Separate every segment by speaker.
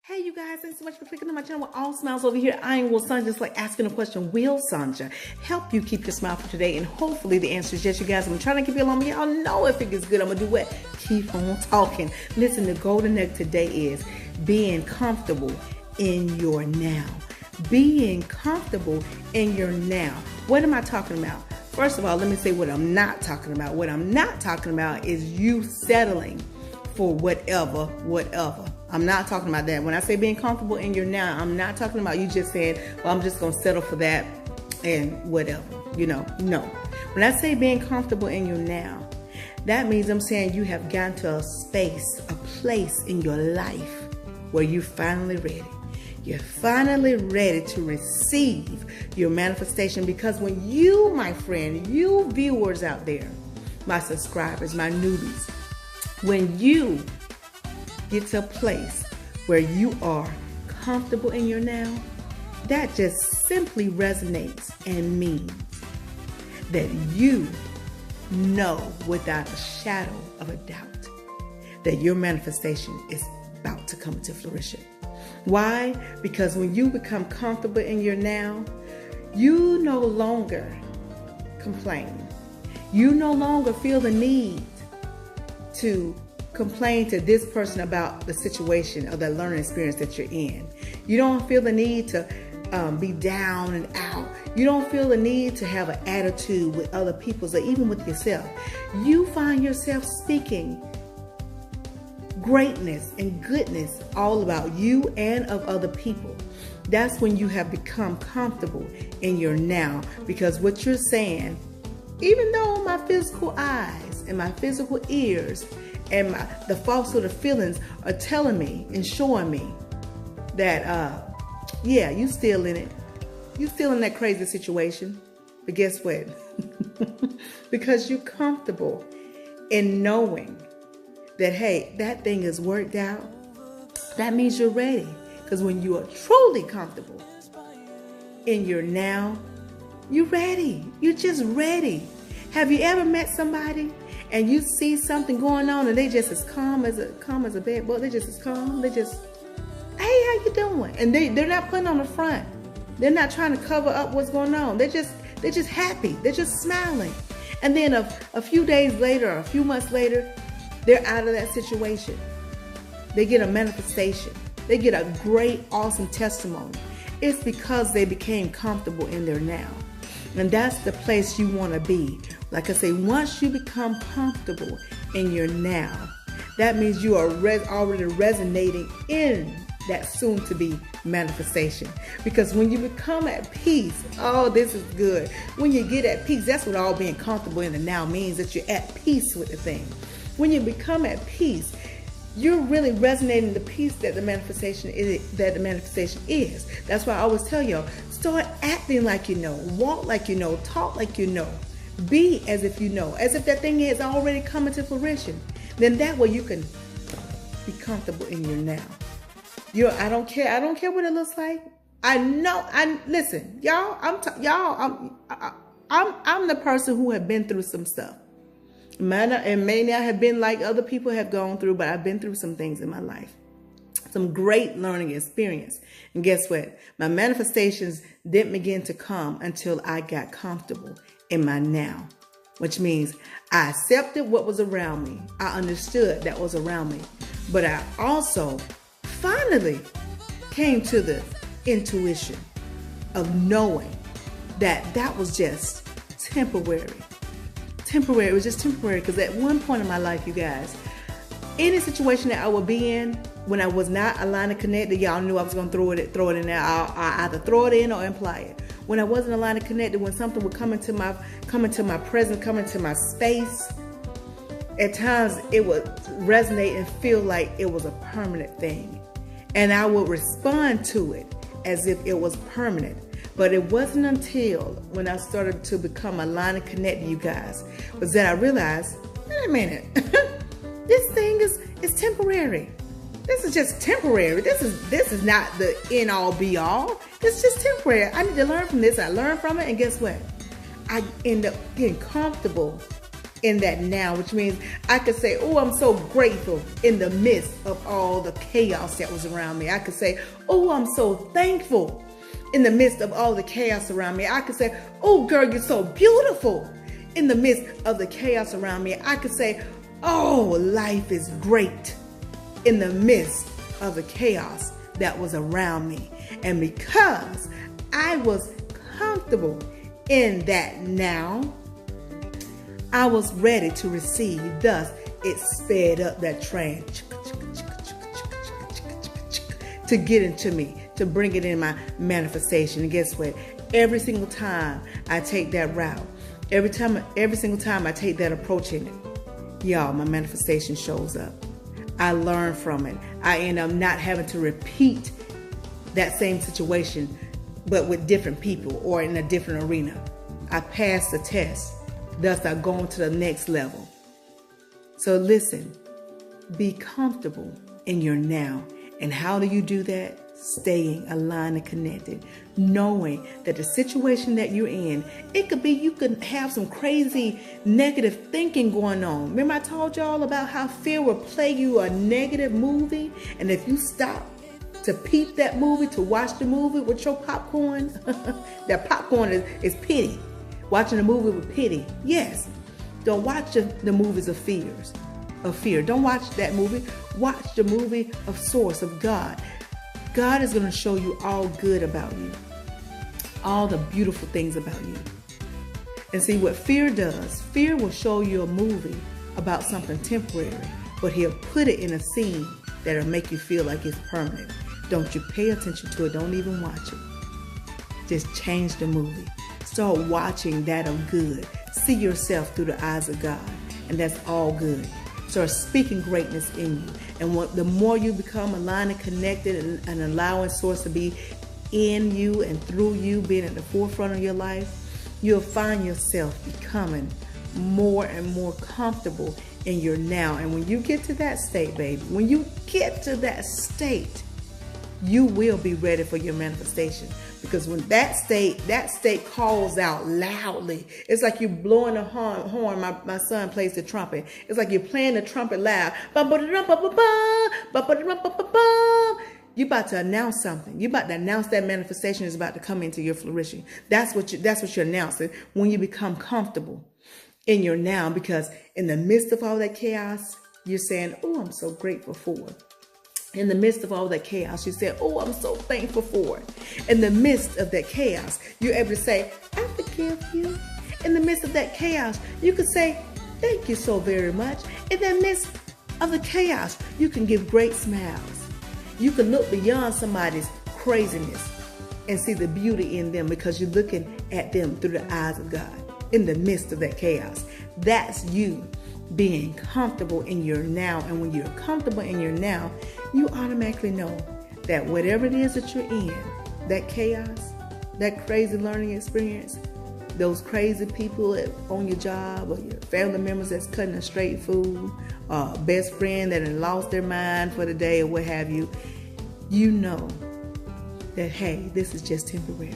Speaker 1: Hey you guys, thanks so much for clicking on my channel with All Smiles Over Here. I am Sandra, just like asking a question. Will Sandra help you keep your smile for today? And hopefully the answer is yes, you guys. I'm trying to keep you along, but y'all know if it gets good, I'm gonna do what? Keep on talking. Listen, the golden nugget today is being comfortable in your now. Being comfortable in your now. What am I talking about? First of all, let me say what I'm not talking about. What I'm not talking about is you settling for whatever. I'm not talking about that. When I say being comfortable in your now, I'm not talking about you just saying, well, I'm just going to settle for that and whatever, no. When I say being comfortable in your now, that means I'm saying you have gotten to a space, a place in your life where you're finally ready. You're finally ready to receive your manifestation, because when you, my friend, you viewers out there, my subscribers, my newbies, when you get to a place where you are comfortable in your now, that just simply resonates and means that you know without a shadow of a doubt that your manifestation is about to come into fruition. Why? Because when you become comfortable in your now, you no longer complain. You no longer feel the need to complain to this person about the situation or the learning experience that you're in. You don't feel the need to be down and out. You don't feel the need to have an attitude with other people or even with yourself. You find yourself speaking greatness and goodness all about you and of other people. That's when you have become comfortable in your now, because what you're saying, even though my physical eyes and my physical ears and the falsehood of feelings are telling me and showing me that, yeah, you still in it. You still in that crazy situation. But guess what? Because you're comfortable in knowing that, hey, that thing is worked out, that means you're ready. Because when you are truly comfortable in your now, you're ready. You're just ready. Have you ever met somebody and you see something going on and they just as calm as a bed? Well, they just as calm. They just, hey, how you doing? And they're not putting on the front. They're not trying to cover up what's going on. They're just happy. They're just smiling. And then a few days later, or a few months later, they're out of that situation. They get a manifestation. They get a great, awesome testimony. It's because they became comfortable in their now. And that's the place you want to be. Like I say, once you become comfortable in your now, that means you are already resonating in that soon-to-be manifestation. Because when you become at peace, oh, this is good. When you get at peace, that's what all being comfortable in the now means, that you're at peace with the thing. When you become at peace, you're really resonating the peace that the manifestation is. That's why I always tell y'all, start acting like you know, walk like you know, talk like you know, be as if you know, as if that thing is already coming to fruition. Then that way you can be comfortable in your now. I don't care what it looks like. I know. Listen, y'all. I'm the person who have been through some stuff. It may not have been like other people have gone through, but I've been through some things in my life. Some great learning experience. And guess what? My manifestations didn't begin to come until I got comfortable in my now, which means I accepted what was around me. I understood that was around me. But I also finally came to the intuition of knowing that that was just temporary. It was just temporary, because at one point in my life, you guys, any situation that I would be in when I was not aligned and connected, y'all knew I was going to throw it in there. I'll either throw it in or imply it. When I wasn't aligned and connected, when something would come into my presence, come into my space, at times it would resonate and feel like it was a permanent thing. And I would respond to it as if it was permanent. But it wasn't until when I started to become aligned and connected, you guys, was that I realized, wait a minute, this thing is temporary. This is just temporary. This is not the end all be all. This is just temporary. I need to learn from this. I learned from it, and guess what? I end up getting comfortable in that now, which means I could say, oh, I'm so grateful in the midst of all the chaos that was around me. I could say, oh, I'm so thankful in the midst of all the chaos around me. I could say, oh, girl, you're so beautiful in the midst of the chaos around me. I could say, oh, life is great in the midst of the chaos that was around me. And because I was comfortable in that now, I was ready to receive. Thus, it sped up that train to get into me, to bring it in my manifestation. And guess what? Every single time I take that route, every single time I take that approach in it, y'all, my manifestation shows up. I learn from it. I end up not having to repeat that same situation, but with different people or in a different arena. I pass the test. Thus, I go on to the next level. So listen, be comfortable in your now. And how do you do that? Staying aligned and connected, knowing that the situation that you're in, it could be you could have some crazy negative thinking going on. Remember I told y'all about how fear will play you a negative movie, and if you stop to peep that movie, to watch the movie with your popcorn, that popcorn is pity. Watching a movie with pity. Yes. Don't watch the movies of fear. Don't watch that movie. Watch the movie of source, of God. God is going to show you all good about you. All the beautiful things about you. And see what fear does. Fear will show you a movie about something temporary, but he'll put it in a scene that'll make you feel like it's permanent. Don't you pay attention to it. Don't even watch it. Just change the movie. Start watching that of good. See yourself through the eyes of God. And that's all good. Start speaking greatness in you. And the more you become aligned and connected and allowing source to be in you and through you, being at the forefront of your life, you'll find yourself becoming more and more comfortable in your now. And when you get to that state, baby, when you get to that state, you will be ready for your manifestation. Because when that state calls out loudly, it's like you're blowing a horn. My son plays the trumpet. It's like you're playing the trumpet loud. You're about to announce something. You're about to announce that manifestation is about to come into your flourishing. That's what you're announcing when you become comfortable in your now. Because in the midst of all that chaos, you're saying, oh, I'm so grateful for it. In the midst of all that chaos, you say, oh, I'm so thankful for it. In the midst of that chaos, you're able to say, I forgive you. In the midst of that chaos, you could say, thank you so very much. In the midst of the chaos, you can give great smiles. You can look beyond somebody's craziness and see the beauty in them because you're looking at them through the eyes of God. In the midst of that chaos, that's you being comfortable in your now. And when you're comfortable in your now, you automatically know that whatever it is that you're in, that chaos, that crazy learning experience, those crazy people on your job or your family members that's cutting a straight food, best friend that has lost their mind for the day or what have you, you know that, hey, this is just temporary.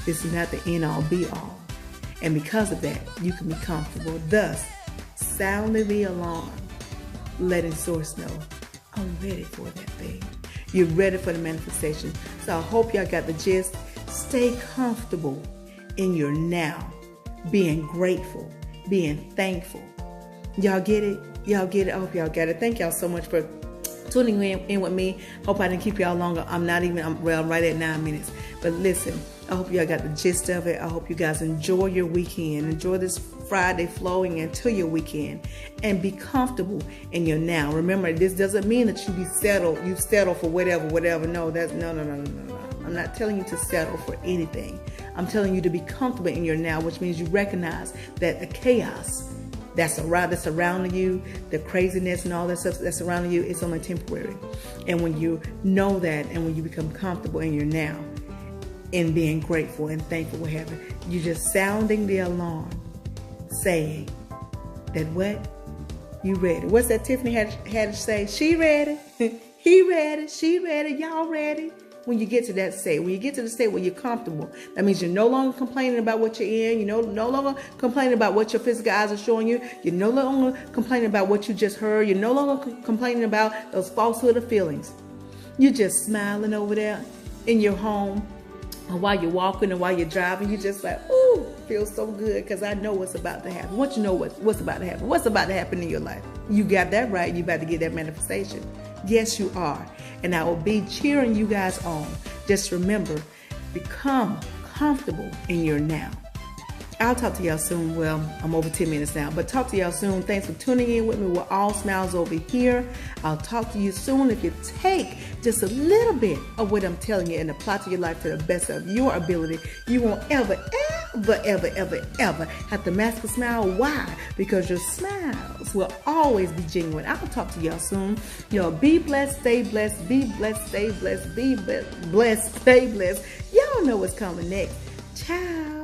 Speaker 1: This is not the end all be all. And because of that, you can be comfortable. Thus, sounding the alarm, letting source know, I'm ready for that thing. You're ready for the manifestation. So I hope y'all got the gist. Stay comfortable in your now, being grateful, being thankful. Y'all get it? Y'all get it? I hope y'all got it. Thank y'all so much for tuning in with me. Hope I didn't keep y'all longer. I'm right at 9 minutes. But listen, I hope y'all got the gist of it. I hope you guys enjoy your weekend. Enjoy this Friday flowing into your weekend and be comfortable in your now. Remember, this doesn't mean that you settle for whatever. No. I'm not telling you to settle for anything. I'm telling you to be comfortable in your now, which means you recognize that the chaos that's surrounding you, the craziness and all that stuff that's surrounding you, it's only temporary. And when you know that and when you become comfortable in your now, in being grateful and thankful, whatever, you're just sounding the alarm, saying that what? You ready. What's that Tiffany had to say? She ready. He ready. She ready. Y'all ready. when you get to that state. When you get to the state where you're comfortable, that means you're no longer complaining about what you're in. You're no longer complaining about what your physical eyes are showing you. You're no longer complaining about what you just heard. You're no longer complaining about those falsehood of feelings. You're just smiling over there in your home, or while you're walking and while you're driving. You're just like, ooh, feels so good because I know what's about to happen. What you know what's about to happen? What's about to happen in your life? You got that right. You about to get that manifestation. Yes, you are. And I will be cheering you guys on. Just remember, become comfortable in your now. I'll talk to y'all soon. Well, I'm over 10 minutes now, but talk to y'all soon. Thanks for tuning in with me. We're all smiles over here. I'll talk to you soon. If you take just a little bit of what I'm telling you and apply to your life to the best of your ability, you won't ever have to mask a smile. Why? Because your smiles will always be genuine. I'll talk to y'all soon. Be blessed, stay blessed, be blessed, stay blessed, be blessed, stay blessed. Y'all know what's coming next. Ciao.